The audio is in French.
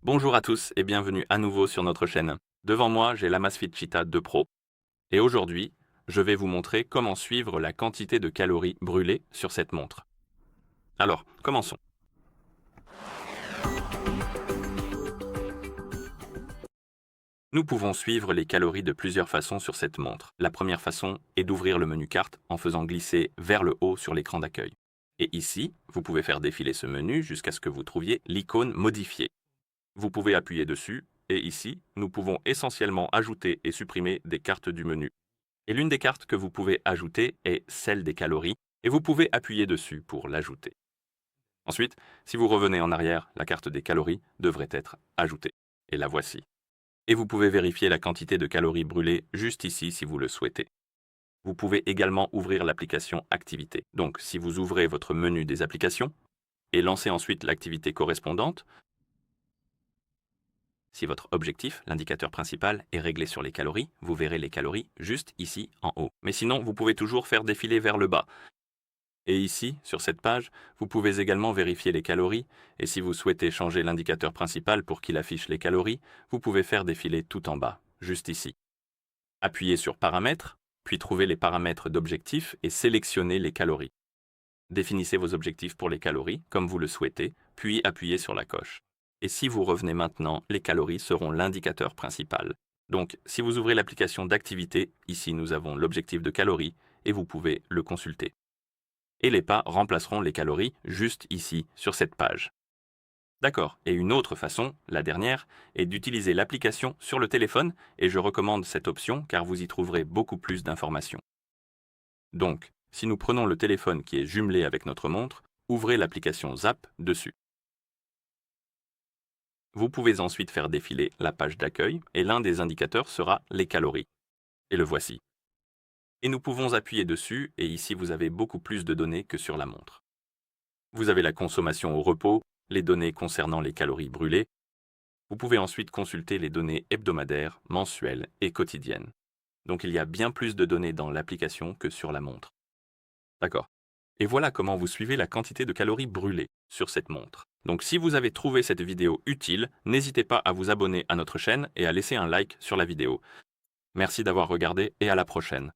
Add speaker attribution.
Speaker 1: Bonjour à tous et bienvenue à nouveau sur notre chaîne. Devant moi, j'ai l'Amazfit Cheetah 2 Pro. Et aujourd'hui, je vais vous montrer comment suivre la quantité de calories brûlées sur cette montre. Alors, commençons. Nous pouvons suivre les calories de plusieurs façons sur cette montre. La première façon est d'ouvrir le menu carte en faisant glisser vers le haut sur l'écran d'accueil. Et ici, vous pouvez faire défiler ce menu jusqu'à ce que vous trouviez l'icône modifier. Vous pouvez appuyer dessus, et ici, nous pouvons essentiellement ajouter et supprimer des cartes du menu. Et l'une des cartes que vous pouvez ajouter est celle des calories, et vous pouvez appuyer dessus pour l'ajouter. Ensuite, si vous revenez en arrière, la carte des calories devrait être ajoutée. Et la voici. Et vous pouvez vérifier la quantité de calories brûlées juste ici si vous le souhaitez. Vous pouvez également ouvrir l'application Activité. Donc, si vous ouvrez votre menu des applications et lancez ensuite l'activité correspondante, si votre objectif, l'indicateur principal, est réglé sur les calories, vous verrez les calories juste ici en haut. Mais sinon, vous pouvez toujours faire défiler vers le bas. Et ici, sur cette page, vous pouvez également vérifier les calories, et si vous souhaitez changer l'indicateur principal pour qu'il affiche les calories, vous pouvez faire défiler tout en bas, juste ici. Appuyez sur Paramètres, puis trouvez les paramètres d'objectif et sélectionnez les calories. Définissez vos objectifs pour les calories, comme vous le souhaitez, puis appuyez sur la coche. Et si vous revenez maintenant, les calories seront l'indicateur principal. Donc, si vous ouvrez l'application d'activité, ici nous avons l'objectif de calories, et vous pouvez le consulter. Et les pas remplaceront les calories juste ici, sur cette page. D'accord, et une autre façon, la dernière, est d'utiliser l'application sur le téléphone, et je recommande cette option car vous y trouverez beaucoup plus d'informations. Donc, si nous prenons le téléphone qui est jumelé avec notre montre, ouvrez l'application Zap dessus. Vous pouvez ensuite faire défiler la page d'accueil et l'un des indicateurs sera les calories. Et le voici. Et nous pouvons appuyer dessus et ici vous avez beaucoup plus de données que sur la montre. Vous avez la consommation au repos, les données concernant les calories brûlées. Vous pouvez ensuite consulter les données hebdomadaires, mensuelles et quotidiennes. Donc il y a bien plus de données dans l'application que sur la montre. D'accord. Et voilà comment vous suivez la quantité de calories brûlées sur cette montre. Donc si vous avez trouvé cette vidéo utile, n'hésitez pas à vous abonner à notre chaîne et à laisser un like sur la vidéo. Merci d'avoir regardé et à la prochaine.